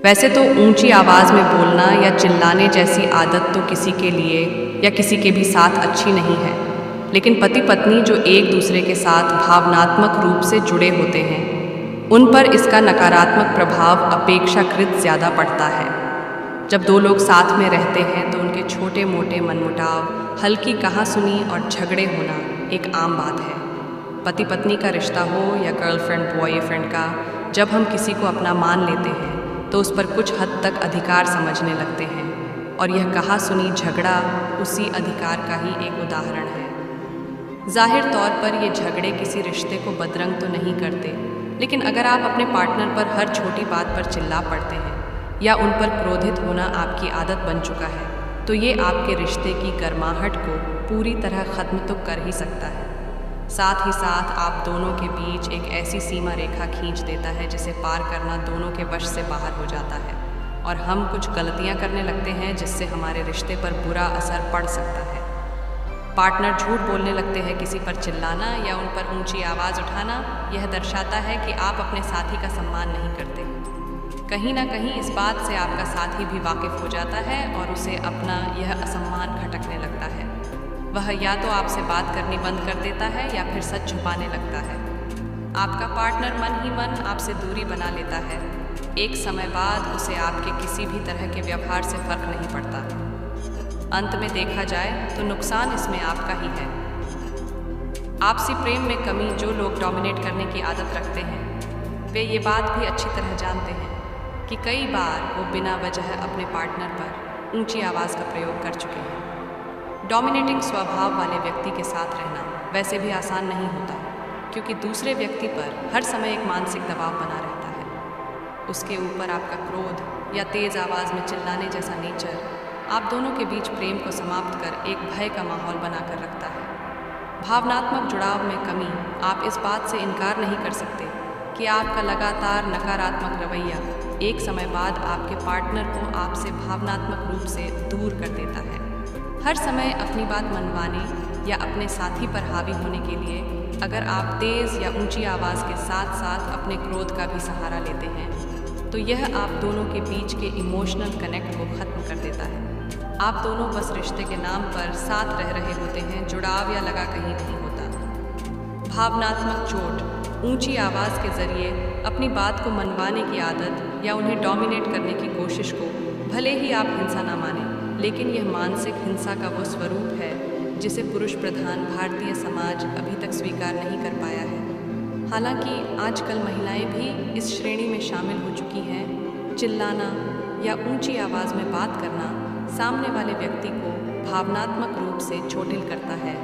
वैसे तो ऊंची आवाज़ में बोलना या चिल्लाने जैसी आदत तो किसी के लिए या किसी के भी साथ अच्छी नहीं है, लेकिन पति पत्नी जो एक दूसरे के साथ भावनात्मक रूप से जुड़े होते हैं उन पर इसका नकारात्मक प्रभाव अपेक्षाकृत ज़्यादा पड़ता है। जब दो लोग साथ में रहते हैं तो उनके छोटे मोटे मनमुटाव, हल्की कहासुनी और झगड़े होना एक आम बात है। पति पत्नी का रिश्ता हो या गर्लफ्रेंड बॉयफ्रेंड का, जब हम किसी को अपना मान लेते हैं तो उस पर कुछ हद तक अधिकार समझने लगते हैं, और यह कहासुनी झगड़ा उसी अधिकार का ही एक उदाहरण है। जाहिर तौर पर ये झगड़े किसी रिश्ते को बदरंग तो नहीं करते, लेकिन अगर आप अपने पार्टनर पर हर छोटी बात पर चिल्ला पड़ते हैं या उन पर क्रोधित होना आपकी आदत बन चुका है, तो ये आपके रिश्ते की गर्माहट को पूरी तरह ख़त्म तो कर ही सकता है। साथ ही साथ आप दोनों के बीच एक ऐसी सीमा रेखा खींच देता है जिसे पार करना दोनों के वश से बाहर हो जाता है, और हम कुछ गलतियां करने लगते हैं जिससे हमारे रिश्ते पर बुरा असर पड़ सकता है। पार्टनर झूठ बोलने लगते हैं, किसी पर चिल्लाना या उन पर ऊंची आवाज़ उठाना यह दर्शाता है कि आप अपने साथी का सम्मान नहीं करते। कहीं ना कहीं इस बात से आपका साथी भी वाकिफ़ हो जाता है और उसे अपना यह असम्मान खटकने लगता है। वह या तो आपसे बात करनी बंद कर देता है या फिर सच छुपाने लगता है। आपका पार्टनर मन ही मन आपसे दूरी बना लेता है। एक समय बाद उसे आपके किसी भी तरह के व्यवहार से फर्क नहीं पड़ता। अंत में देखा जाए तो नुकसान इसमें आपका ही है। आपसी प्रेम में कमी जो लोग डोमिनेट करने की आदत रखते हैं वे ये बात भी अच्छी तरह जानते हैं कि कई बार वो बिना वजह अपने पार्टनर पर ऊंची आवाज़ का प्रयोग कर चुके हैं। डोमिनेटिंग स्वभाव वाले व्यक्ति के साथ रहना वैसे भी आसान नहीं होता, क्योंकि दूसरे व्यक्ति पर हर समय एक मानसिक दबाव बना रहता है। उसके ऊपर आपका क्रोध या तेज़ आवाज़ में चिल्लाने जैसा नेचर आप दोनों के बीच प्रेम को समाप्त कर एक भय का माहौल बनाकर रखता है। भावनात्मक जुड़ाव में कमी, आप इस बात से इनकार नहीं कर सकते कि आपका लगातार नकारात्मक रवैया एक समय बाद आपके पार्टनर को आपसे भावनात्मक रूप से दूर कर देता है। हर समय अपनी बात मनवाने या अपने साथी पर हावी होने के लिए अगर आप तेज़ या ऊंची आवाज़ के साथ साथ अपने क्रोध का भी सहारा लेते हैं तो यह आप दोनों के बीच के इमोशनल कनेक्ट को ख़त्म कर देता है। आप दोनों बस रिश्ते के नाम पर साथ रह रहे होते हैं, जुड़ाव या लगा कहीं नहीं होता। भावनात्मक चोट, ऊंची आवाज़ के ज़रिए अपनी बात को मनवाने की आदत या उन्हें डोमिनेट करने की कोशिश को भले ही आप हिंसा ना मानें, लेकिन यह मानसिक हिंसा का वो स्वरूप है जिसे पुरुष प्रधान भारतीय समाज अभी तक स्वीकार नहीं कर पाया है। हालांकि आजकल महिलाएं भी इस श्रेणी में शामिल हो चुकी हैं। चिल्लाना या ऊंची आवाज़ में बात करना सामने वाले व्यक्ति को भावनात्मक रूप से चोटिल करता है।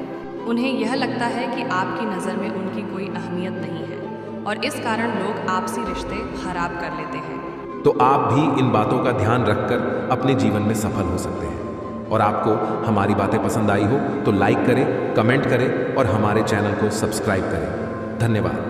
उन्हें यह लगता है कि आपकी नज़र में उनकी कोई अहमियत नहीं है, और इस कारण लोग आपसी रिश्ते खराब कर लेते हैं। तो आप भी इन बातों का ध्यान रखकर अपने जीवन में सफल हो सकते हैं। और आपको हमारी बातें पसंद आई हो तो लाइक करें, कमेंट करें और हमारे चैनल को सब्सक्राइब करें। धन्यवाद।